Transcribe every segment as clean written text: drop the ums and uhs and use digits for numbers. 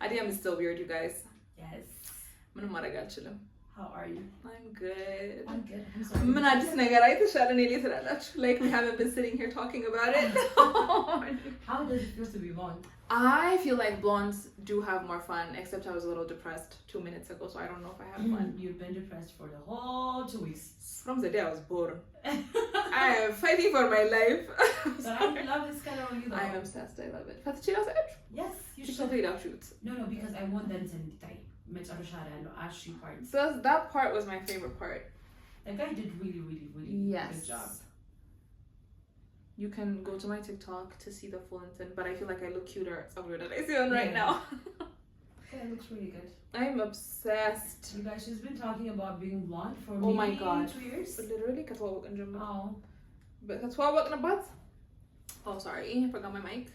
Adiyam is still weird, you guys. Yes. ምንም ማድረግ አልችልም. How are you? I'm good. I'm good. I'm sorry. ምን አዲስ ነገር አይተሻል እኔ ላይ ትላላችሁ? Like we haven't been sitting here talking about it. How does it feel to be blonde? I feel like blondes do have more fun, except I was a little depressed 2 minutes ago, so I don't know if I have fun. You've been depressed for the whole 2 weeks. From the day I was born. I am fighting for my life. But I love this color on you though. I am obsessed. I love it. Fatchira said? Yes, you You should. should read out shoot. No, because I want them to die. Ashy parts. So that part was my favorite part. That guy did really Yes. good job. You can go to my TikTok to see the full intent, but I feel like I look cuter at somewhere that I see on right Yeah. now. Yeah, it looks really good. I'm obsessed. You guys, she's been talking about being blonde for Oh my maybe God. 2 years. Literally, كتوابق نجمع. Oh. But كتوابق نبات. Oh, sorry, I forgot my mic.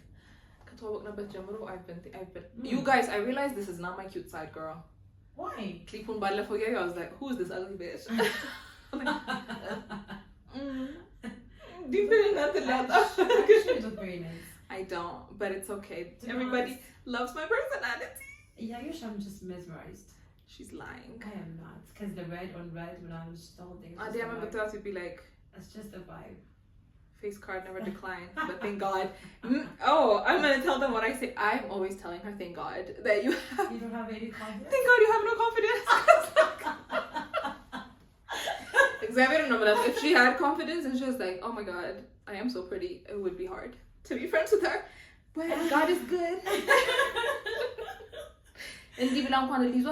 كتوابق نبات جمرو. I've been. You guys, I realized this is not my cute side, girl. Why? Clickun balla foya. I was like, who's this ugly bitch? Deep in nothing Actually, it look very nice. I don't, but it's okay. To be Everybody honest. loves my personality. Yeah, I'm just mesmerized. She's lying. I am not. Because the red on red when I was the whole thing. I remember thought you'd be like, It's just a vibe. face card never declined, but thank God. Oh, I'm gonna tell them what I say. I'm always telling her, thank God that you have. You don't have any confidence? Thank God you have no confidence. Xavier and Nomad, if she had confidence and she was like, oh my God, I am so pretty, it would be hard to be friends with her. But God is good. And even now, what is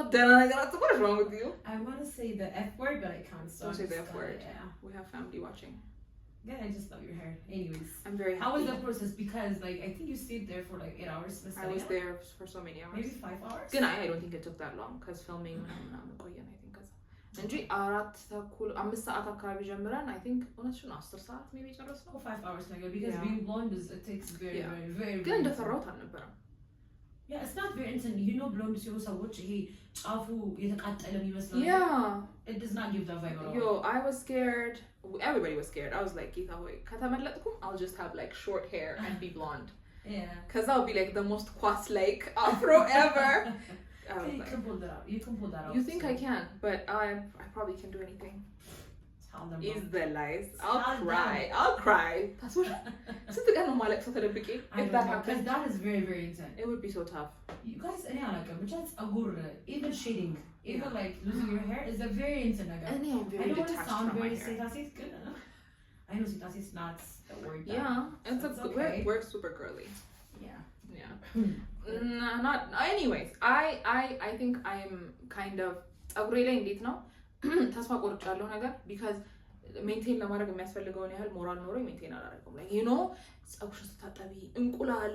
wrong with you? I want to say the F word, but I can't. So Don't say I'm the just F gonna- word. Yeah. We have family watching. Yeah, I just love your hair. Anyways. I'm very happy. How was the process? Because like I think you stayed there for like 8 hours. I was there for so many hours. Maybe 5 hours. Good night. I don't think it took that long because filming ምናምን ቆየን I think እንጂ 4:30 5 ሰዓት አካባቢ ጀምረን I think እውነትሽን 10 ሰዓት maybe ጨረስነው። 5 hours like because Yeah. being blonde is it takes very Yeah. very ግን እንደፈራሁት አልነበረም። Yeah, it's not very instant. You know blonde ሲሆኑ ሰዎች ይሄ ጫፉ የተቃጠለ የሚመስለው Yeah. It does not give that vibe at all. Yo, I was scared. Everybody was scared. I was like, ጌታ ሆይ ከተመለጥኩ I'll just have like short hair and be blonde. Yeah. Because that would be like the most quas-like afro ever. I was You like, can pull that out. You can pull that out. you think I can, but I probably can do anything. Tell them. Is the lies. I'll Tell cry. them. I'll cry. That's what. Since the guy no malek so therapy. I If don't that know, because happened, that is very very intense. it would be so tough. You guys, just even shading, even Yeah. like losing your hair is a very intense. And yeah, I'm I very don't want to detached sound from my very hair. sitasis good enough. I know sitasis not the word. Yeah, it's It's a okay. we're super girly. Yeah. Yeah. Not. Anyways, I think I'm kind of አጉሬ ላይ እንዴት ነው ተስፋ ቆርጫለሁ ነገር because ሜንቴን ለማድረግ የሚያስፈልገውን ያህል ሞራል ኖሮኝ ሜንቴን አላደረገውም like you know ፀጉርሽን ስታጠቢ እንቁላል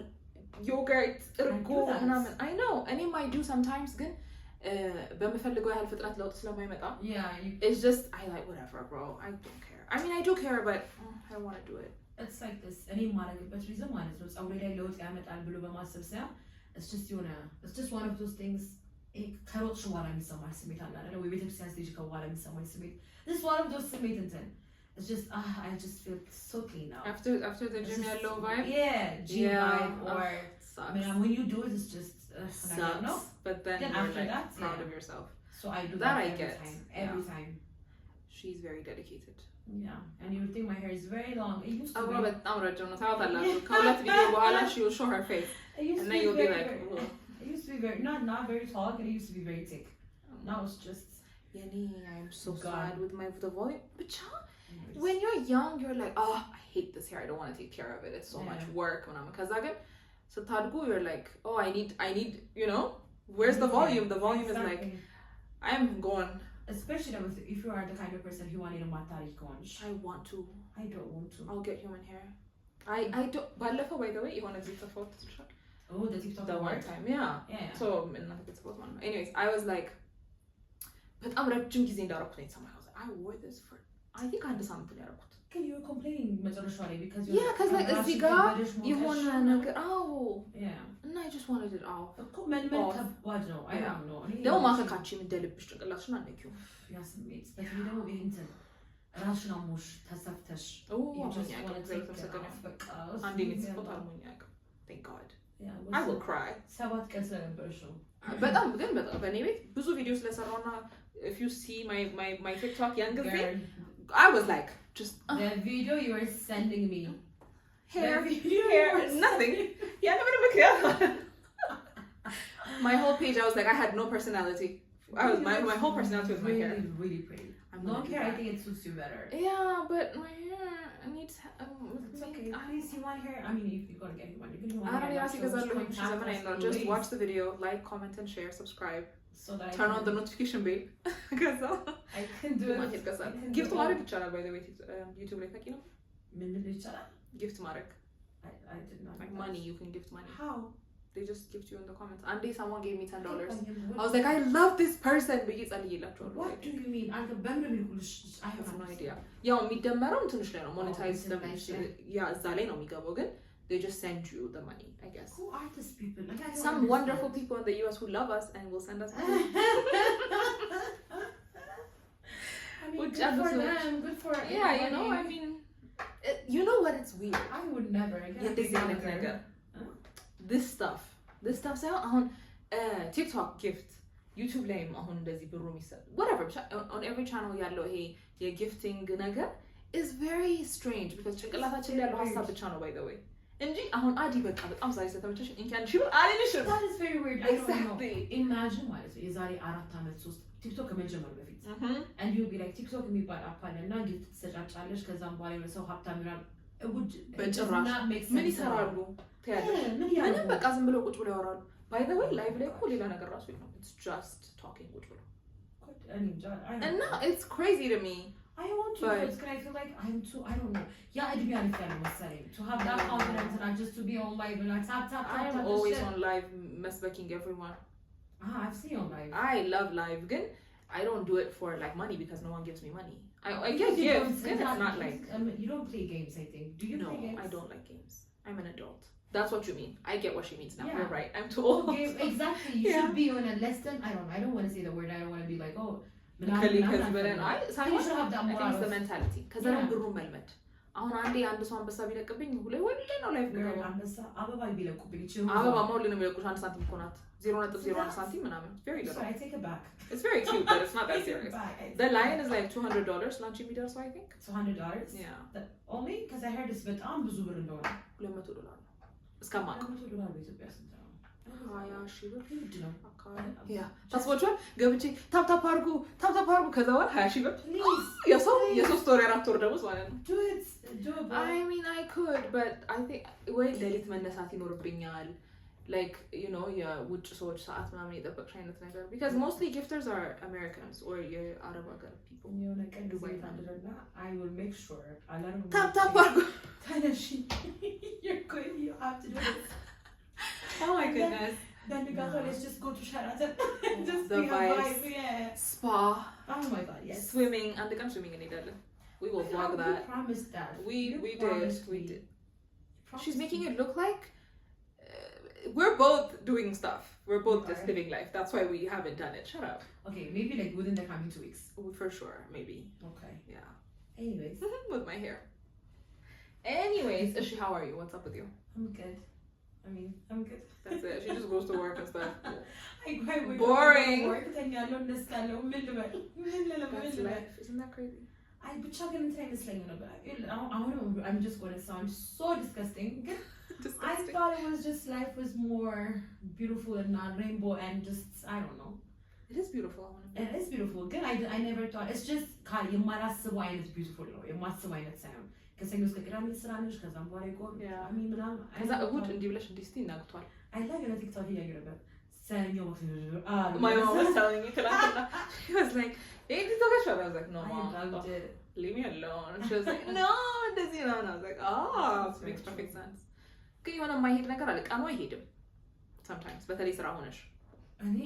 ዮገርት እርጎ ምናምን I know እኔም I do sometimes ግን በምፈልገው ያህል ፍጥነት ለውጥ ስለማይመጣ it's just I like whatever bro I don't care I mean I do care but I don't want to do it. It's like this እኔ የማደርግበት reason ማለት ነው ፀጉሬ ላይ ለውጥ ያመጣል ብሎ በማሰብ ሳይሆን it's just one of those things ከሮጥሽ በኋላ የሚሰማሽ ስሜት አለ አይደል ወይ ቤተክርስቲያን ስትሄጂ ከበኋላ የሚሰማሽ ስሜት this is one of those ስሜት እንትን it's just I just feel so clean now after the gym ያለው vibe gym vibe or sucks. when you do it it's just sucks no? but then you're after like that, proud of yourself. So I do that every I get time every time. She's very dedicated. Yeah, and you would think my hair is very long. It used to be. በጣም ረጅም ነው ታውቃላችሁ ከሁለት ቪዲዮ በኋላ she will show her face and then you'll be like it used to be very not very tall but it used to be very thick. Now it's just Yenny, I'm so sad with the volume but when you're young you're like oh I hate this hair I don't want to take care of it it's so much work when I'm because again so tadgu you're like oh I need you know where's the volume is like I'm going especially if you are the kind of person who wanted to matari conch. I want to. I don't want to. I'll get human hair. I don't. But by the way, you want to do the photo? Oh, the TikTok. The one time, yeah. So it's supposed one. Anyways, I was like, but I'm ረጅም ጊዜ እንዳደረኩት ነው የተሰማኝ. I was like, I wore this for I think አንድ ሳምንት ነው ያደረኩት. Okay, you were complaining መጨረሻ ላይ because because like እዚህ ጋር የሆነ ነገር yeah and I just wanted it off. እኮ መልመድ ከባድ ነው I don't know ደግሞ ማከካችም እንደልብሽ ጭንቅላትሽን አንደኪው ያ ስሜት በተለይ ደግሞ ይሄ እንትን ራስሽን አሞሽ ተሰፍተሽ አንዴ ነው የተሰጠው አርሞኝ አያውቅም thank God I will cry. 7 ቀን ስለነበረሽ ነው በጣም ግን በጣም በእኔ ቤት ብዙ ቪዲዮ ስለሰራውና if you see my TikTok ያን ጊዜ I was like just the video you were sending me hair nothing yeah ምንም ምክንያት my whole page I was like I had no personality. My whole personality was my hair. Really pretty. Long hair, I think it suits you better. Yeah, but my hair needs. It's okay. At least you want hair. I mean, if you gotta get one, you can do one. I don't know. Just watch the video, like, comment, and share, subscribe. So that turn on the notification bell. Because I can do it. Gift Marek channel, by the way, YouTube like you know. Gift Marek. I did not. Like money, you can gift money. How? They just gift you in the comments. And day someone gave me $10. I was like, I love this person. What do you mean? I have no idea. Yeah, የሚደመረው እንትንሽ ላይ ነው monetize them. Yeah, እዛ ላይ ነው የሚገባው ግን they just send you the money, I guess. Who are these people? Like, some wonderful people in the US who love us and will send us money. I mean, good for them. Good for yeah, you know, I mean, you know what? It's weird. I would never. This stuff ሳይሆን አሁን ቲክቶክ ጊፍት ዩቲዩብ ላይም አሁን እንደዚህ ብሩ የሚሰጥ whatever on every channel ያለው ይሄ የጊፍቲንግ ነገር is very strange because ጭንቅላታችን ላይ ያለው ሀሳብ ብቻ ነው by the way እንጂ አሁን አዲ በቃ በጣም ዛሬ ስለተመቸሽ እንኳን ሺ አልልሽም. That is very weird. Exactly. Imagine ማለት ነው የዛሬ 4 ዓመት 3 ቲክቶክ ከመጀመሩ በፊት and you'll be like ቲክቶክ የሚባል አፕ አለና ጊፍት ትሰጫጫለሽ ከዛም በኋላ የሆነ ሰው ሀብታም ይሆናል በጭራሽ ምን ይሰራሉ ምንም በቃ ዝም ብለው ቁጭ ብለው ያወራሉ. by the way live ላይ እኮ ሌላ ነገር ራሱ ነው. it's just talking ቁጭ ብለው and now it's crazy to me. I want to but, because I feel like I'm too I don't know. Yeah, I'd be on the message to have that confidence and just to be on live and like tap I'm always on live messaging everyone. I've seen you on live. I love live again. I don't do it for like money because no one gives me money. I get gifts and it's not like you don't play games I think. Do you play games? No, I don't like games. I'm an adult. That's what you mean. I get what she means now. Yeah. You're right. I'm too old. Okay, exactly. You should be on a less than I don't want to say the word. I don't want to be like I should have that more. I think it's the mentality because I don't ብሩ መልመድ አሁን አንዴ አንድ ሰው አንበሳ ቢለቅብኝ ሁሌ ነው ላይፍ ነው አንበሳ አበባ ቢለቁብኝ ይችላል አበባ ማውል ነው የሚለቁሽ 1 ሳንቲም እኮ ናት 0.01 ሳንቲም ምናምን very little. So I take it back. It's very cute but it's not that serious. The lion is like $200 launch የሚደርሰው I think. $200? Yeah. Only because I heard it's በጣም ብዙ ብር እንደሆነ $200 እስከማውቅ $200 በኢትዮጵያ ስንት ነው? that's what ገብቼ ታፕታፕ አድርጉ ከዛ በኋላ 20 ብር የሶስት ወር 4 ወር ደሞዝ ማለት ነው. I mean I could but I think ወይ ሌሊት መነሳት ይኖርብኛል like you know የውጭ ሰዎች ሰዓት ምናምን የጠበቅሽ አይነት ነገር because mostly gifters are Americans or የአረብ ሀገር people. የሆነ ቀን ዱባይ ታድርና I will make sure ታፕታፕ አድርጉ ተነሺ you have to do this. Oh my goodness. Then we got let's just go to Sheraton. Just the vibes. Yeah. Spa. Oh my god, yes. Swimming. And the swimming in Italy. We will vlog that. We promised that. We did. She's making it look like we're both doing stuff. We're both just living life. That's why we haven't done it. Shut up. Okay, maybe like within the coming 2 weeks. For sure, maybe. Okay. Yeah. Anyways. With my hair. Anyways, Ishi, how are you? What's up with you? I'm good. I mean, I'm good. That's it. She just goes to work and stuff. Boring. That's life. Isn't that crazy? I'm just going to sound so disgusting. I thought it was just life was more beautiful and not rainbow and just I don't know. It is beautiful. It is beautiful. Good. I never thought it's just it's beautiful. ከሰኞ እስከ ቅዳሜ ስራ ነሽ ከዛም በኋላ ይቆም አሚ ምናምን ከዛ እሁድ እንዲህ ብለሽ እንዲህ እስቲ እናግቷል I like your TikTok እያየሁ ነበር ሰኞ my mom was telling me ትላንትና she was like hey TikTok I was like no mom leave me alone and she was like no እንደዚህ ነው and I was like makes perfect sense ግን የሆነ የማይሄድ ነገር አለ ቀኑ አይሄድም sometimes በተለይ ስራ ሆነሽ እኔ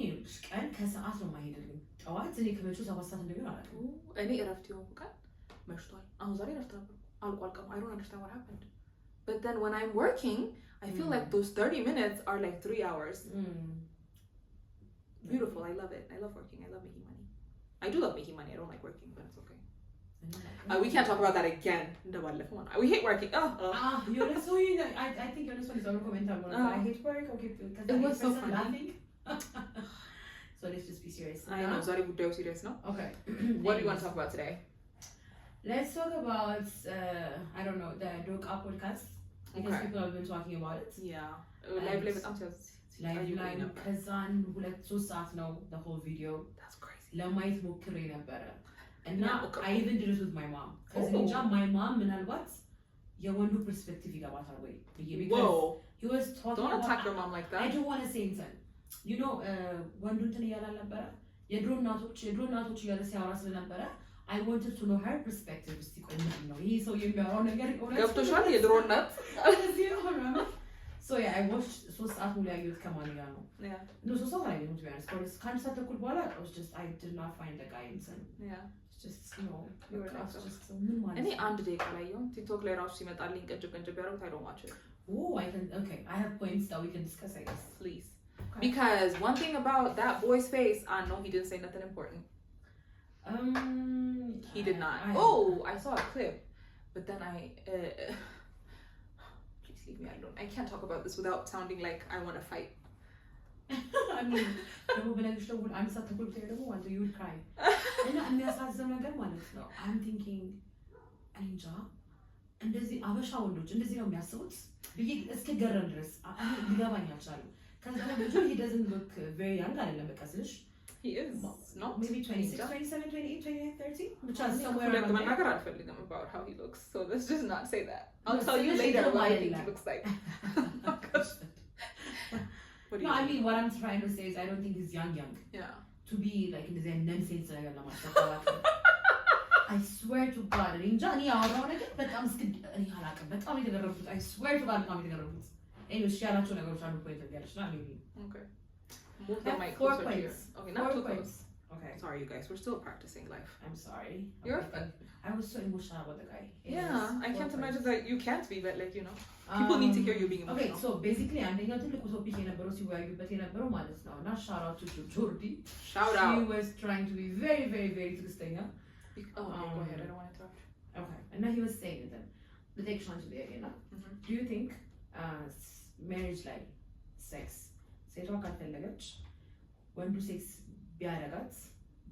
ቀን ከሰዓት ነው የማይሄድልኝ ጠዋት እኔ ከመቼው 7 ሰዓት እንደሆነ አላውቅም እኔ እረፍት የሆንኩ ቀን መሽቷል አሁን ዛሬ እረፍት ነበር I don't understand what happened. But then when I'm working, I feel like those 30 minutes are like 3 hours. Beautiful. I love it. I love working. I love making money. I do love making money. I don't like working, but it's okay. We can't talk about that again. We hate working. You're so I think you're just on comment on one. I hate work. Okay, because it was so funny. Laughing. So let's just be serious. I know. Sorry, we're serious, no? Okay. What do you want to talk about today? Let's talk about I don't know, the Doka podcast because people have been talking about it. Yeah. Live ላይ ከዛን 2-3 ሰዓት ነው the whole video. That's crazy. ለማየት ሞክሬ ነበረ እና I even did it with my mom. ከዚህ እንጃ my mom ምናልባት የወንዱ ፐርስፔክቲቭ ይገባታል ወይ because he was talking don't attack your mom like that. I don't want to say anything. You know ወንዱ እንትን እያላል ነበረ የድሮ እናቶች እያለ ሲያወራ ስለነበረ I wanted to know her perspective. እስቲ ቆይ ምንድን ነው ይሄ ሰው የሚያወራው ነገር ገብቶሻል የድሮ እናት So yeah, I watched 3 ሰዓት ሙሉ ያየሁት ከማን ጋር ነው? Yeah. No, 3 ሰዓት አይደለም to be honest. Because ከአንድ ሰዓት ተኩል በኋላ I was just I did not find the guy insane. Yeah. It's just you know, just ምን ማለት እኔ አንድ ደቂቃ ላይ ነው ቲክቶክ ላይ ራሱ ሲመጣልኝ ቅንጭብ ያደረጉት I don't watch it. Oh, I have points that we can discuss I guess. Please. Okay. Because one thing about that boy's face, I know he didn't say nothing important. He did not. I saw a clip, but then please leave me alone. I can't talk about this without sounding like I want to fight. I mean, I'm such a good player. You would cry. I'm thinking, Anja, and there's the Avasha window, and there's no suits. Let's get her dress. Because he doesn't look very young. I don't know. He is not. Maybe 26, 27, 28, 29, 30. Which is somewhere around there. I'm not going to tell them about how he looks. So let's just not say that. I'll tell you later what I think he looks like. No, I mean, what I'm trying to say is I don't think he's young. Yeah. To be like in the nonsense I swear to God. But I'm scared. I swear to God, I'm going anyway, share out to point Okay. Move the mic closer to you. Okay, not too close. Okay. Sorry, you guys. We're still practicing live. I'm sorry. You're fun. I was so emotional about the guy. I can't imagine that you can't be, but like, you know, people need to hear you being emotional. Okay, so basically, I'm going to look at the now shout out to Jordi. Shout out. She was trying to be very, very, very interesting. Go ahead. I don't want to talk. Okay. And now he was saying that the next one to be again. Do you think marriage like sex? Say talk at the luggage. When do sex be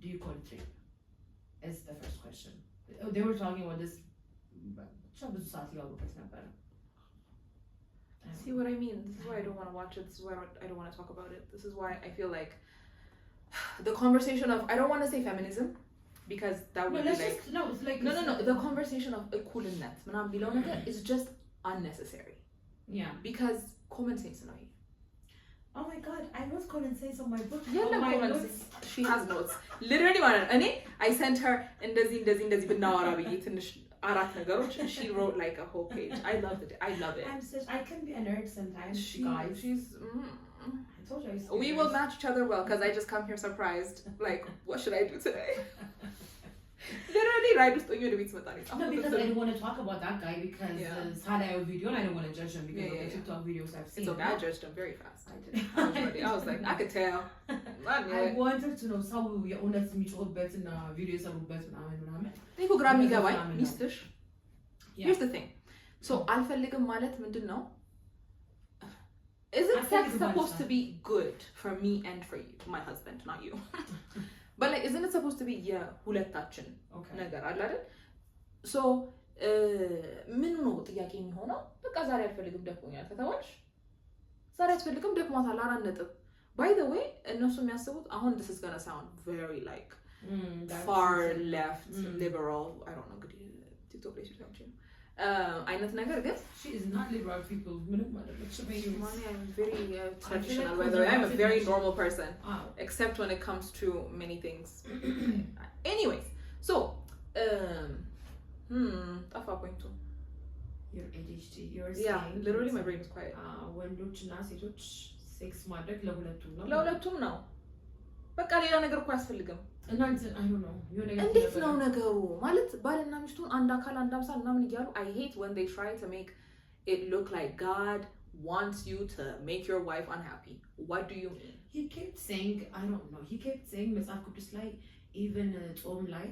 do you call it rape? Is the first question. They were talking about this. See what I mean? This is why I don't want to watch it. This is why I don't want to talk about it. This is why I feel like the conversation of, I don't want to say feminism because that would be like, it's like no. The conversation of equality is just unnecessary. Yeah. Because common sense no. Oh my God, I wrote common sense on my book. She has notes. Literally, I sent her እንደዚህ ብናወራ ብዬ ትንሽ አራት ነገሮች and she wrote like a whole page. I love it. I can be a nerd sometimes. I told you we will match each other well because I just come here surprised. Like, what should I do today? Literally, right? No, because I don't want to talk about that guy because it's had a video and I don't want to judge him because of the TikTok videos I've seen. It's okay, I judged him very fast. I did. I was like, I could tell. I wanted to know how we own that to meet all better in videos of better Here's the thing. So, alፈልግም ማለት ምንድን ነው? Isn't sex supposed to be good for me and for you, my husband, not you? But like, isn't it supposed to be ሁለታችን ነገር አለ አይደል? So ምን ነው ጥያቄ የሚሆነው? በቃ ዛሬ አልፈልግም ደክሞኛል ከተባልሽ ዛሬ አትፈልግም ደክሟታል 4 ነጥብ. By the way, እነሱ የሚያስቡት አሁን this is gonna sound very like far left liberal. I don't know እንግዲህ ቲክቶክ ላይ ሲታችሁ አይነት ነገር ግን she is not liberal people ምንም ማለት ነው I'm very traditional by the way. I'm a very normal person except when it comes to many things. Anyways, so ጠፋ ፖይንቱ your ADHD you're saying literally my brain is quiet. ወንዶችና ሴቶች ሴክስ ማድረግ ለሁለቱም ነው በቃ ሌላ ነገር እኮ አያስፈልግም እናንተ I don't know እንዴት ነው ነገሩ ማለት ባልና ሚስቱን አንድ አካል አንድ አምሳል ምናምን እያሉ I hate when they try to make it look like God wants you to make your wife unhappy. What do you mean? He kept saying I don't know he kept saying መጽሐፍ ቅዱስ ላይ even ጾም ላይ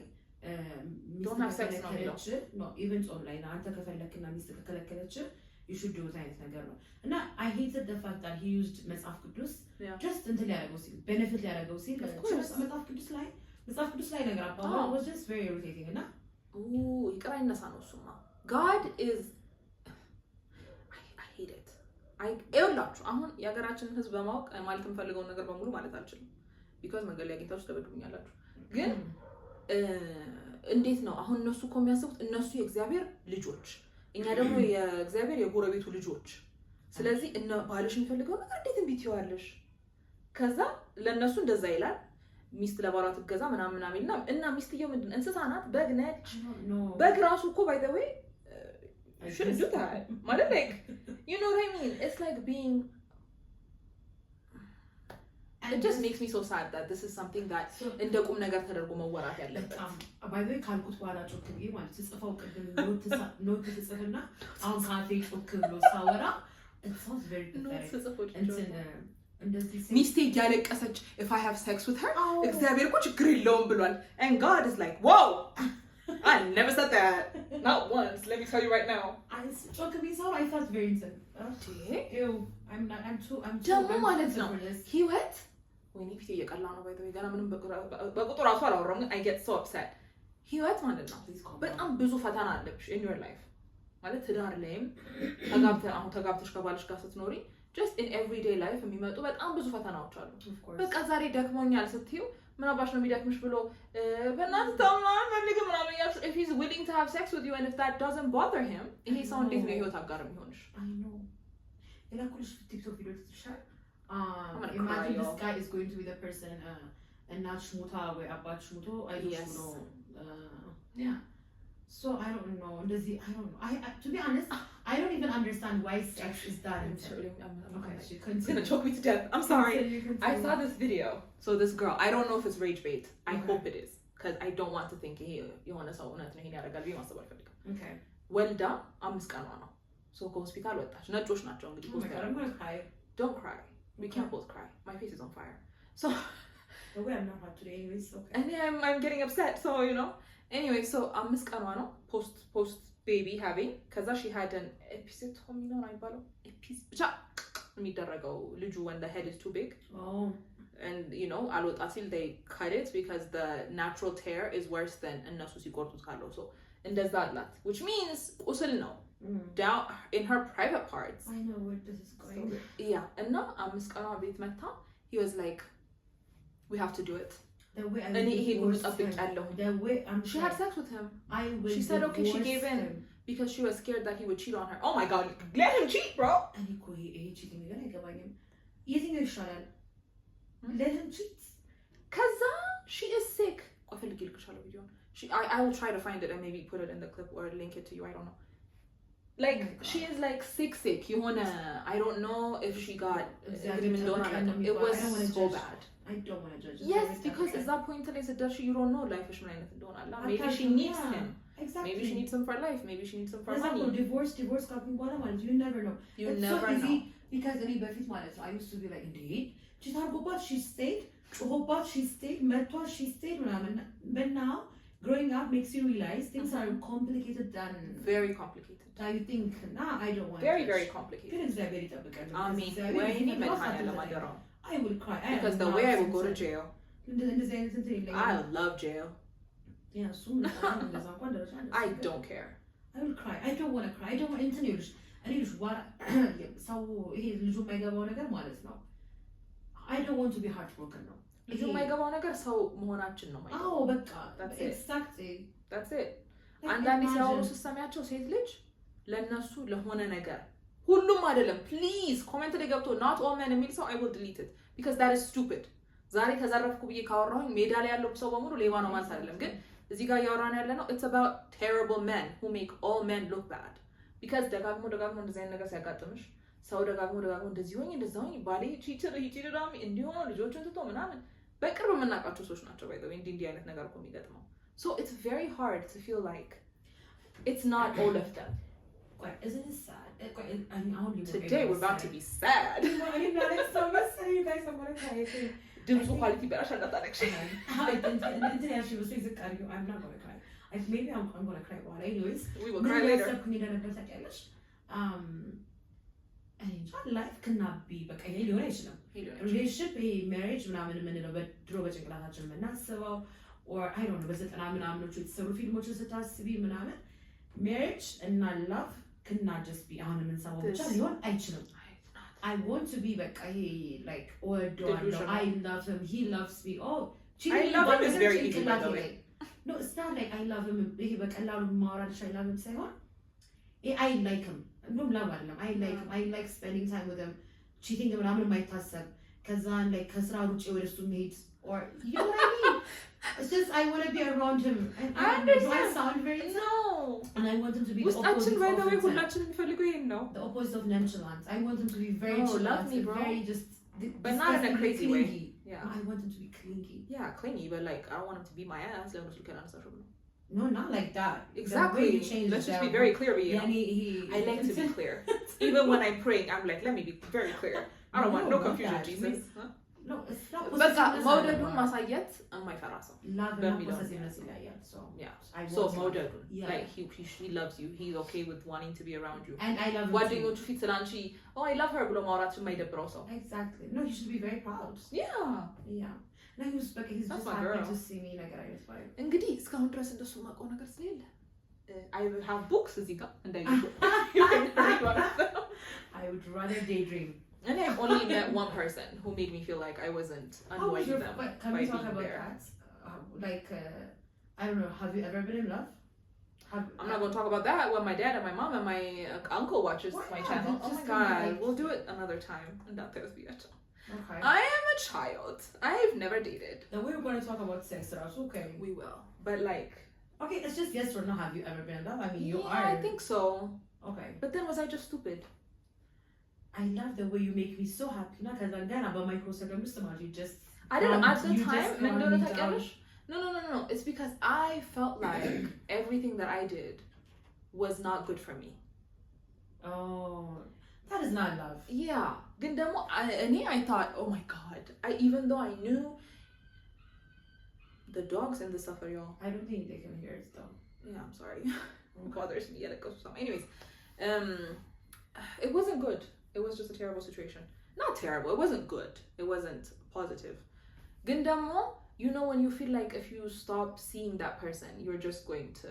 don't have sex ነው የሚለው ነው ኢቨን ኦንላይን አንተ ከፈለክና ሚስት ከከለከለች you should do አይነት ነገር ነው እና I hated the fact that he used መጽሐፍ ቅዱስ just እንትን ሊያደርገው ሲል benefit ሊያደርገው ሲል መጽሐፍ ቅዱስ ላይ ነገር አባባ was just very irritating እና ይቅር አይነሳ ነው እሱማ God is I hate it ይኸውላችሁ አሁን የሀገራችንን ህዝብ በማወቅ ማለት የምፈልገውን ነገር በሙሉ ማለት አልችልም because መገለያ ጌታዎች ተበድሉኛላችሁ ግን እንዴት ነው አሁን እነሱ እኮ የሚያስቡት እነሱ የእግዚአብሔር ልጆች እኛ ደግሞ የእግዚአብሔር የጎረቤቱ ልጆች ስለዚህ እነ ባልሽ የሚፈልገው ነገር እንዴት እንዴት ይዋለሽ ከዛ ለነሱ እንደዛ ይላል ሚስት ለባሏ ትገዛ ምናምን እና ሚስትየው ምንድን እንስሳ ናት በግ ነች በግ ራሱ እኮ by the way should do that ማለት like you know what I mean it's like being it just makes me so sad that this is something that እንደ ቁም ነገር ተደርጎ መወራት ያለበት by the way ካልኩት በኋላ ጮክ ብዬ ማለት ጽፈው ቅድም ኖት ተጽፈና አሁን ካፌ ጮክ ብሎ ሳወራ it sounds very pathetic እንደዚህ ሚስቴ ያለቀሰች if I have sex with her እግዚአብሔር እኮ ችግር የለውም ብሏል and God is like whoa I never said that not once let me tell you right now I ጮክ ብዬ ሳወራ I felt very ew I'm too ደግሞ ማለት ነው ህይወት ወይኔ ፊት እየቀላ ነው ባይተው ገና ምንም በቁጥሩ ራሱ አላወራም ግን I get so upset ህይወት ማለት ነው በጣም ብዙ ፈተና አለብሽ in your life ማለት ትዳር ላይም ተጋብተሽ ከባልሽ ጋር ስትኖሪ just in everyday life የሚመጡ በጣም ብዙ ፈተናዎች አሉ በቃ ዛሬ ደክሞኛል ስትዩ ምን አባሽ ነው የሚደክምሽ ብሎ በእናትህ ተማም ፈልግ ምናምን ያልሽ if he's willing to have sex with you and if that doesn't bother him ይሄ ሰው እንዴት ነው ህይወት አጋር የሚሆንሽ I know የላኩልሽ ቲክቶክ ቪዲዮ ትሻል imagine this guy is going to be the person እናት ሽሙታ ወይ አባት ሽሙቶ አይዶሽ ነው yeah so I don't know እንደዚህ I don't know to be honest I don't even understand why sex is done it's gonna choke me to death I'm sorry I saw this video so this girl I don't know if it's rage bait I hope it is because I don't want to think የሆነ ሰው እውነት ነው ይሄን ያደርጋል ብዬ ማሰብ አልፈልግም okay ወልዳ 5 ቀኗ ነው so ከሆስፒታል ወጣች ነጮች ናቸው እንግዲህ ሆስፒታል don't cry we can't both cry my face is on fire so the way I'm not hot today anyways okay and I'm getting upset so you know anyway so 5 ቀኗ ነው post baby having kaza she had an episiotomy ነው አይባለው ብቻ የሚደረገው ልጁ when the head is too big and you know alwጣ ሲል they cut it because the natural tear is worse than እነሱ ሲቆርጡት ካለው so እንደዛ አላት which means ቁስል ነው down in her private parts I know where this is going so, yeah and now 5 ቀኗ ቤት መታ he was like we have to do it the way she had sex with him she said okay she gave in because she was scared that he would cheat on her oh my god let him cheat bro and he cheating again አይገባኝም የትኛው ይሻላል let him cheat kaza she is sick አፈልግ ይልክሻለሁ ቪዲዮ I will try to find it and maybe put it in the clip or link it to you I don't know like she is like sick የሆነ I don't know if she got it was so bad I don't want to judge yes because at that point ላይ ስትደርሺ you don't know life is ምን አይነት እንደሆነ አላ maybe she needs him exactly maybe she needs him for life maybe she needs him for money divorce ካፕን በኋላ ማለት you never know it's never know because እኔ በፊት ማለት ነው I used to be like indeed she ታርጎባት she stayed ጮሆባት she stayed መቷት she stayed ምናምን but now growing up makes you realize things are complicated than very complicated I think nah I don't want very complicated ግን እግዚአብሔር ይጠብቀን አሜን ወይኔ መድኃኒዓለም አደረው I will cry because the way I will go to jail እንደዚህ አይነት እንትን የለኝም I love jail yeah so እንደዛ እንኳን ደረጃ I don't care I will cry I don't want to cry I don't want እንትን ይልሽ እኔ ልጅ ሰው ይሄ ልጁ የማይገባው ነገር ማለት ነው I don't want to be heartbroken ነው ልጁ የማይገባው ነገር ሰው መሆናችን ነው ማለት አዎ በቃ exactly that's it አንዳንዴ ሲያወሩ ስትሰሚያቸው ሴት ልጅ ለነሱ ለሆነ ነገር ሁሉም አይደለም ፕሊዝ ኮሜንት ላይ ገብቶ not all men የሚል ሰው I will delete it because that is stupid ዛሬ ተዘረፍኩ ብዬ ካወራሁኝ ሜዳ ላይ ያለው ሰው በሙሉ ሌባ ነው ማለት አይደለም ግን እዚህ ጋር ያወራን ያለ ነው it's about terrible men who make all men look bad because ደጋግሞ እንደዚህ አይነት ነገር ሲያጋጥምሽ ሰው ደጋግሞ እንደዚህ ሆኝ እንደዛው ባሌ ቺችራሚ እንዲሆነ ልጆችን ትቶ ምናምን በቅርብ የምናውቃቸው ሰዎች ናቸው ባይዘው እንዲህ አይነት ነገር እኮ የሚገጥመው so it's very hard to feel like it's not all of them isn't it sad today we're about to be sad you guys are ድምፁ ኳሊቲ በራሽ እንዳታለቅሽ እንትን ያልሽው በስልክ ዝቅ አድርጊው I'm not gonna cry maybe I'm gonna cry በኋላ anyways we will cry later ያሰብኩኝ እንደነበር ታውቂያለሽ እንጃ ላይፍ ክናቢ በቃ ይሄ ሊሆን አይችልም ሪሌሽንሽፕ ይሄ ሜሬጅ ምናምን የምንለው በድሮ በጭንቅላታችን የምናስበው or I don't know በዘጠና ምናምኖቹ የተሰሩ ፊልሞችን ስታስቢ ምናምን ሜሬጅ እና ላቭ cannot just be አሁን የምንሰማው ብቻ ሊሆን አይችልም I want to be በቃ ይሄ like I love him he loves me I love him is very easy by the way no it's not like I love him ይሄ በቀላሉ ማውራልሽ I love him ሳይሆን I like him እንደውም ላቭ አይደለም I like spending time with him cheating ምናምን የማይታሰብ ከዛን like ከስራ ውጪ ወደሱ መሄድ or you know what I mean it's just I want to be around him and I understand. do I sound very no and I want him to be the ውስጣችን opposite by of the way himself. ሁላችን የሚፈልገው ይሄን ነው The opposite of nonchalant. I want him to be very Oh, love chill, me, bro. very just But not in a disgustingly crazy way. clingy. yeah No, I want him to be clingy. yeah clingy but like I don't want him to be my ass ለምን ስልክ አነሳሽው ነው No, not like that. exactly The way you change let's the just be very clear with you Yeah, I like to be clear even when I'm praying I'm like let me be very clear I don't want no not confusion that. Jesus huh? No, it's not በቃ possessiveness መውደዱን anymore. ማሳየት የማይፈራ ሰው Love and not በሚለው possessiveness ይለያያል. So yeah I so want him. መውደዱን Yeah. like he loves you he's okay with wanting to be around you And I love him too. ጓደኞቹ ፊት ስላንቺ I love her ብሎ ማውራት የማይደብረው ሰው Exactly. No, he should be very proud. yeah Yeah. No, he's That's just my happy girl. to see me like I was like. እንግዲህ እስካሁን ድረስ እንደሱ ማውቀው ነገር ስለሌለ I have books እዚህ ጋር እንዳይሉ you can read one of them I would rather daydream. and I've only met one person who made me feel like I wasn't annoying them Can by we talk being about there. that? I don't know. Have you ever been in love? I'm not going to talk about that when my dad and my mom and my uncle watches Why my not? channel. It's Oh my just god, like- we'll do it another time. Not Thursday. Okay. I am a child. I've never dated. Then we were going to talk about sex, so that's okay. We will, but like. Okay, it's just yes or no. Have you ever been in love? I mean, you yeah, are. I think so. Okay. But then was I just stupid? I love the way you make me so happy. Not because I'm gonna, but my close friend, Mr. you just. I don't know. At the you time, just calm me down. No. It's because I felt like everything that I did was not good for me. Oh, that is not love. Yeah. Then I thought, oh my god. Even though I knew the dogs and the stuff are y'all. I don't think they can hear it though. Yeah, I'm sorry. It bothers me. Yeah, that goes something. Anyways, it wasn't good. It was just a terrible situation. Not terrible. It wasn't good. It wasn't positive. Gindamo, you know when you feel like if you stop seeing that person, you're just going to.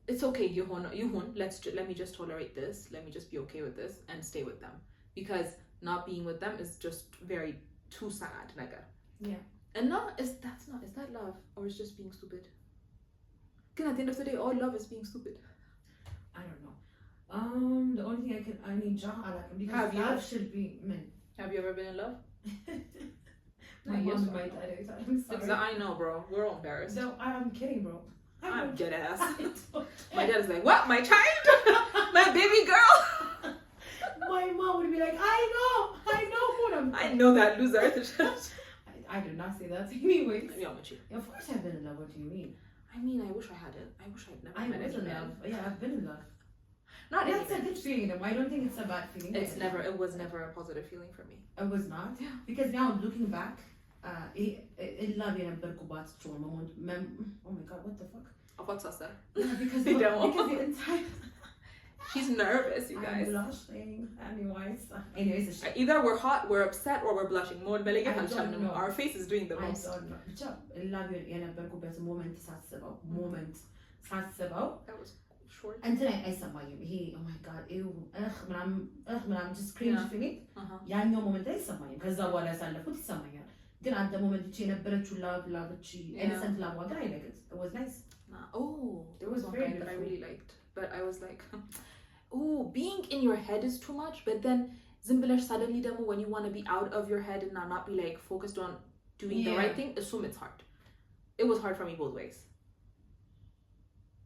It's okay, Yuhun. Let me just tolerate this. Let me just be okay with this and stay with them because not being with them is just very too sad, nigga. Yeah. And is that love or is just being stupid? At the end of the day, all love is being stupid. I don't know. The only thing I need because Have you? love should be men. Have you ever been in love? My Yes, mom or might no? I'm sorry. I know, bro. We're all embarrassed. No, I'm kidding, bro. I'm dead ass. I don't My dad is like, what? My child? My baby girl? My mom would be like, I know what I'm. I know that loser. I did not say that. Anyways. Maybe I'm with you. Of course I've been in love. What do you mean? I mean, I wish I hadn't. I wish I'd never I met was any in man. love. Yeah, I've been in love. Not any That's a man. good feeling though. I don't think it's a bad feeling. It was never a positive feeling for me. It was not. Yeah. Because now looking back, love የነበርኩባት moment. Oh my god, what the fuck? What's us there? Yeah, because They don't. because the entire. She's nervous, you I'm guys. blushing. Anyways, it's Either we're hot, we're upset, or we're blushing. I don't know. Our face is doing the I most. don't know. ብቻ love የነበርኩበት moment ሳስበው That was short. እንትን አይሰማኝም ይሄ oh my god ምናምን just cringe Yeah. feeling ያኛው ሞመንት ላይ አይሰማኝም ከዛ በኋላ ያሳለፉት ይሰማኛል ግን አንተ ሞመንት እቺ የነበረችው ላቭ እቺ innocent love ዋጋ አይነግጥ it was nice. There was one very guy that I beautiful. really liked, but I was like, being in your head is too much. But then, Zimbilash suddenly, when you want to be out of your head and not be like focused on doing the right thing, assume it's hard. It was hard for me both ways.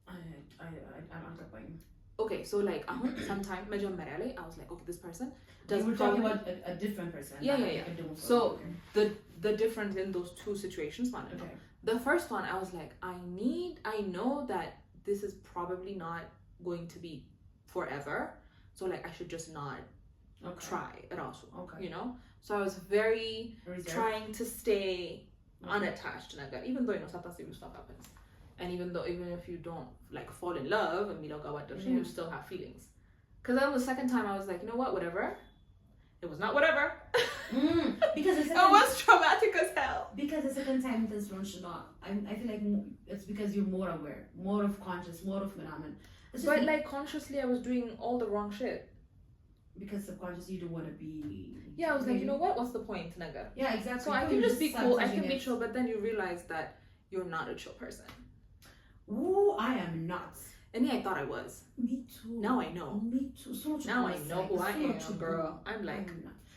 I'm uncapacited. Okay, so like, sometime I was like, okay, this person does. We're talking about a different person. Yeah. So the difference in those two situations, okay. The first one, I was like, I know that this is probably not going to be forever. So like, I should just not try also. Okay. You know, so I was very Reserved. trying to stay unattached ነገር even though ሳታስቢው stuff happens and even if you don't like fall in love and you still have feelings because then the second time I was like, you know what, whatever. It was not whatever. Because the it was traumatic as hell. Because the second time this one should not. I feel like it's because you're more aware, more of conscious, more of phenomenon. But like consciously, I was doing all the wrong shit. Because subconsciously you don't want to be. Yeah, I was like, you know what? What's the point, naga? Yeah, exactly. So I can just be cool. I can be chill, but then you realize that you're not a chill person. Ooh, I am not. And yeah, I thought I was. Me too. Now I know. Me too. So much. Now I know who I am, girl. I'm like.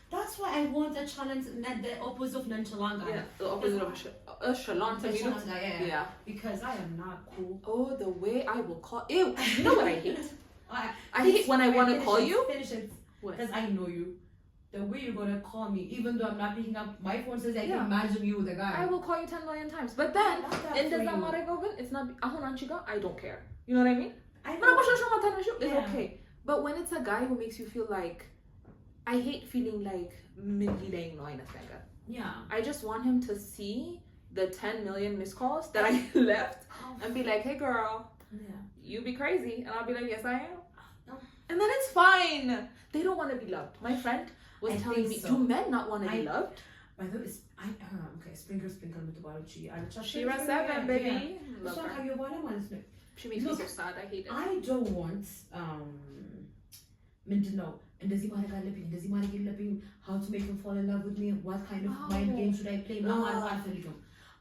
That's why I want a challenge, not the opposite of nonchalant. Yeah, the opposite of chalant. Yeah. Because I am not cool. Oh, the way I will call. Ew. You know what I hate? I hate when I want to call you. Finish it. Because I know you. The way you're gonna call me, even though I'm not picking up, my phone says I can imagine you with a guy. I will call you 10 million times. But then, in the Zamaragogan, it's not. I don't care. You know what I mean? It's okay. But when it's a guy who makes you feel like, I hate feeling like yeah. I just want him to see the 10 million missed calls that I left and be like, hey girl, you be crazy. And I'll be like, yes I am. And then it's fine. They don't want to be loved. My friend was telling me, do men not want to be loved? By the way, okay, sprinkle methodology. Shira 7, baby. Love her. She makes me so sad. I hate it. I don't want ምንድነው እንደዚህ ማድረግ አለብኝ እንደዚህ ማድረግ የለብኝ how to make him fall in love with me, what kind of mind game should I play ነው ማለት አልፈልግም.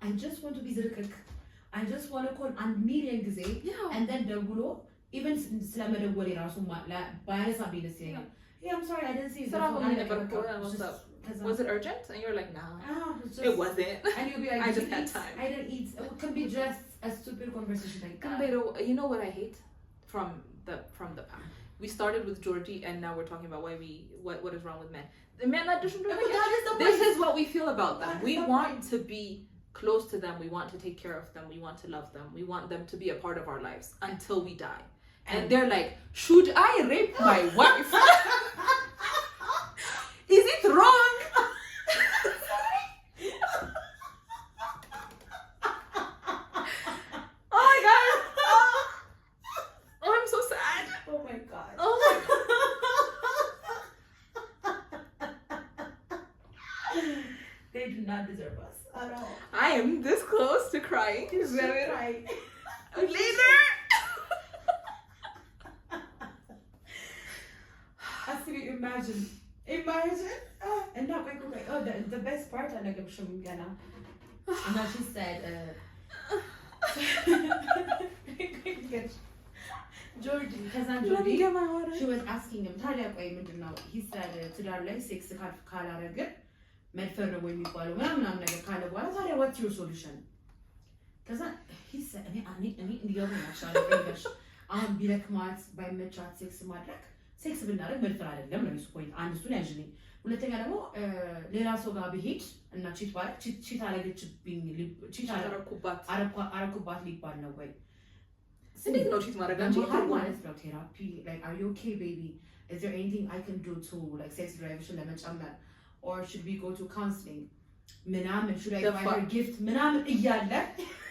I just want to be ዝርክክ. I just want to call 1 million ጊዜ and then ደውሎ even ስለመደወል የራሱ ባያነሳብኝ ደስ ይለኛል. Yeah, I'm sorry, I didn't see it. Was it urgent? And you're like, nah. It wasn't. And you'll be like, I just had time. I didn't eat. It can be just a stupid conversation like that. You know what I hate from the past? We started with Georgie and now we're talking about what is wrong with men. The men that doesn't do it. This is what we feel about them. We want to be close to them. We want to take care of them. We want to love them. We want them to be a part of our lives until we die. And they're like, should I rape my wife? Is it wrong? Oh my god. Oh, I'm so sad. Oh my god. Oh my They do not deserve us at all. I am this close to crying. You should cry. Later. Imagine. And now the best part I like Gana. And now she said Georgie, she was asking him, he said to 6 medfer what's your solution? Because he said by medchat 6 ሴክስ ብናደርግ መድፈር አይደለም ነው እሱ ፖይንት አንድ እሱን ያዥልኝ ሁለተኛ ደግሞ ሌላ ሰው ጋር ብሄድ እና ቺት አረገችብኝ ቺት አረኩባት ሊባል ነው ወይ እንዴት ነው ቺት ማድረግ አንቺ ማለት ነው ቴራፒ like are you okay baby, is there anything I can do to like sex drive ለመጨመር or should we go to counseling ምናምን should I buy her gift ምናምን እያለ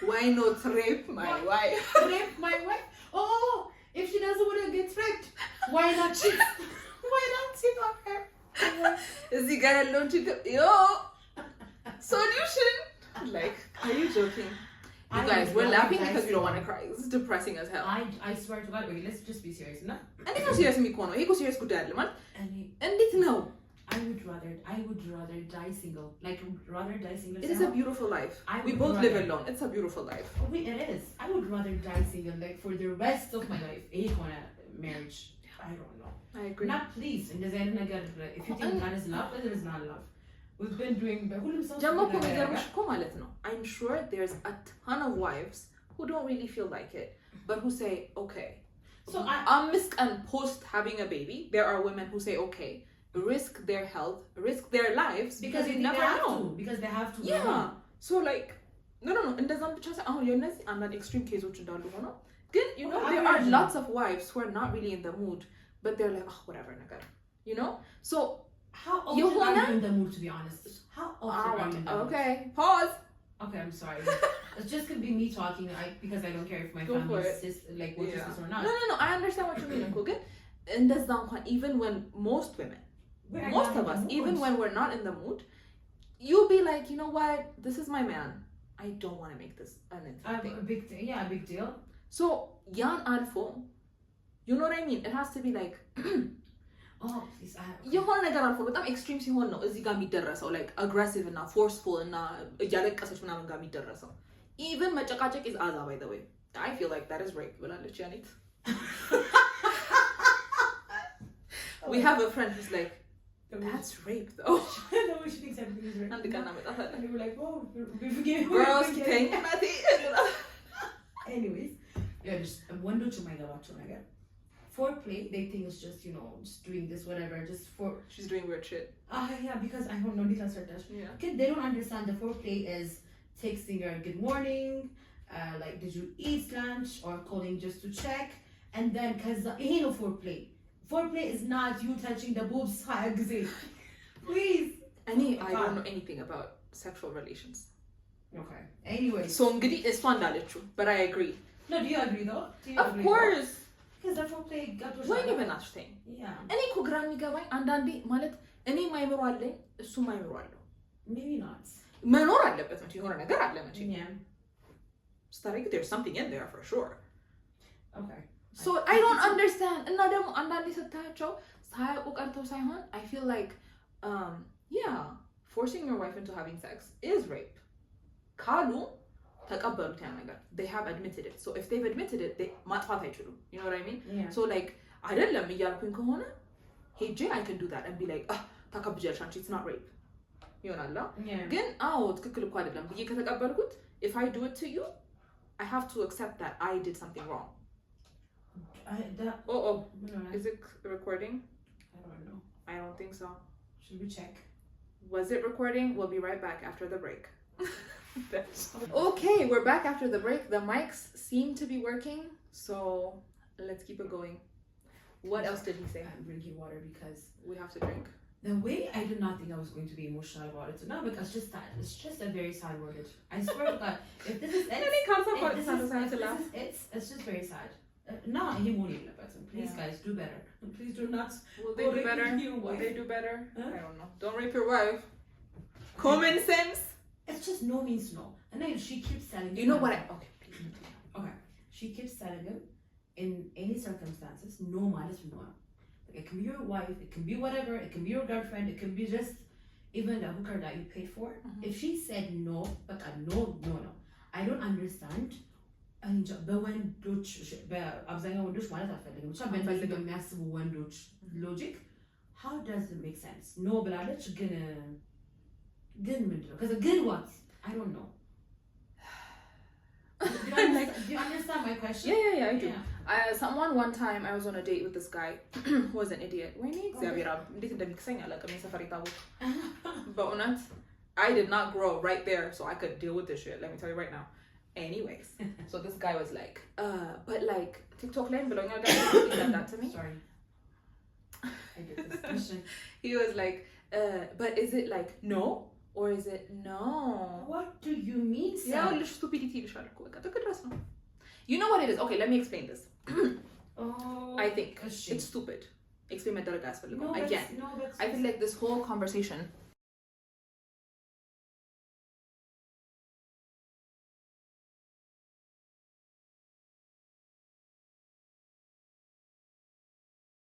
why not rape my wife? Rape my wife? Oh, if she doesn't want to get raped, why not cheat? Why not cheat on her? Is the guy alone to go? Yo, solution. Like, are you joking? You guys, we're laughing because we don't want to cry. This is depressing as hell. I swear to God, wait, let's just be serious, no? And it's not serious me kono. He go serious good dad, man. And it's no. I would rather die single. Like rather die single. It is a beautiful life. We both live alone. It's a beautiful life. Wait, it is. I would rather die single, like for the rest of my life. Marriage. I don't know. I agree. Not please. If you think that is love, then it is not love. We've been doing. I'm sure there's a ton of wives who don't really feel like it, but who say, okay. So and post having a baby, there are women who say, okay, risk their health, risk their lives because you never know. Because they have to. Yeah. So like, no. And there's not just I'm not extreme case which you know there are lots of wives who are not really in the mood, but they're like, oh, whatever, naga. you know? So how often are you in the mood, to be honest? How often are you in the mood? okay, pause. Okay, I'm sorry. It's just gonna be me talking because I don't care if my Go for family it. like watches Yeah. this or not. No, I understand what you mean, Uncle. And that's down even when most women, We're most not of in us, the even mood. when we're not in the mood, you'll be like, you know what, this is my man. I don't want to make this an A thing. big thing, yeah, a big deal. So, yan alfo, you know what I mean? It has to be like, Oh, please, የሆነ ነገር አልፎ በጣም ኤክስትሪም ሲሆን ነው እዚህ ጋር የሚደረሰው like aggressive እና forceful እና እያለቀሰች ምናምን ጋር የሚደረሰው even መጨቃጨቅ is አዛ by the way. I feel like that is rape ብላለች ያኔት. We have a friend who's like, that's rape though. No, she thinks everything is rape. አንድ ቀን አመጣታለሁ. And we were like, oh, we forgive. Girls ተኝ እናቴ. Anyways, yeah, just ወንዶች የማይገባቸው ነገር foreplay, they think it's just, you know, just doing this, whatever, just for... She's doing weird shit. Yeah, because I don't know, Yeah. they don't understand the foreplay is texting her good morning, like, did you eat lunch, or calling just to check, and then, because ain't no foreplay. Foreplay is not you touching the boobs, please. I don't know anything about sexual relations. Okay, anyway. So እንግዲህ እሷ እንዳለችው, but I agree. No, do you agree though? Of course. Because the foreplay got to ወይኔ በእናትሽ ተይኝ. Yeah. እኔ እኮ ግራ የሚገባኝ አንዳንዴ ማለት እኔ ማይምሮ አለኝ እሱ ማይምሮ አለው Maybe not. መኖር አለበት መቼ የሆነ ነገር አለ መቼ Yeah. ስታደርጊ there's something in there for sure. Okay. So I don't understand. እና ደግሞ አንዳንዴ ስታያቸው ሳያውቁ ቀርተው ሳይሆን I feel like yeah, forcing your wife into having sex is rape. ካሉ ተቀበሉት ያን ነገር. They have admitted it. So if they've admitted it, they ማጥፋት አይችሉም. You know what I mean? Yeah. So like አይደለም እያልኩኝ ከሆነ ሄጄ I can do that and be like ተቀብጃለሽ አንቺ it's not rape. ይሆናል። Yeah. ግን አዎ ትክክል እኮ አይደለም ብዬ ከተቀበልኩት if I do it to you, I have to accept that I did something wrong. Oh, is it recording? I don't know. I don't think so. Should we check? Was it recording? We'll be right back after the break. Okay, we're back after the break. The mics seem to be working, so let's keep it going. What else did he say? I'm drinking water because We have to drink. the way I did not think I was going to be emotional about it. So now because it's just a very sad word. I swear to God, if this is it, it's just very sad. No, he won't even let us. Please, guys, do better. Please do not. Will they do better? Will they do better? Huh? I don't know. Don't rape your wife. Common sense. It's just no means no. And then she keeps telling You know what? Okay, please. Okay. She keeps telling him in any circumstances, no matters no. Like, it can be your wife, it can be whatever, it can be your girlfriend, it can be just even the hooker that you paid for. Mhm. If she said no, but no. I don't understand. በወንዶች በአብዛኛው ወንዶች ማለት አልፈልግም ብቻ በእንደዚህ በሚያስቡ ወንዶች ሎጂክ how does it make sense? No ብላለች ግን ምንድን ነው? Because good what? I don't know. Do you understand my question? Yeah, I do. Someone one time I was on a date with this guy who was an idiot. ወይኔ እግዚአብሔር እንዴት እንደሚክሰኝ አላውቅም የሰፈር ታቦት በእውነት I did not grow right there so I could deal with this shit. Let me tell you right now. Anyways, so this guy was like, but like TikTok line below he said that to me. Sorry. I get this question. He was like, but is it like no or is it no? What do you mean, sir? Yeah, little stupidity. You know what it is? Okay, let me explain this. I think it's stupid. Explain my again. I feel like this whole conversation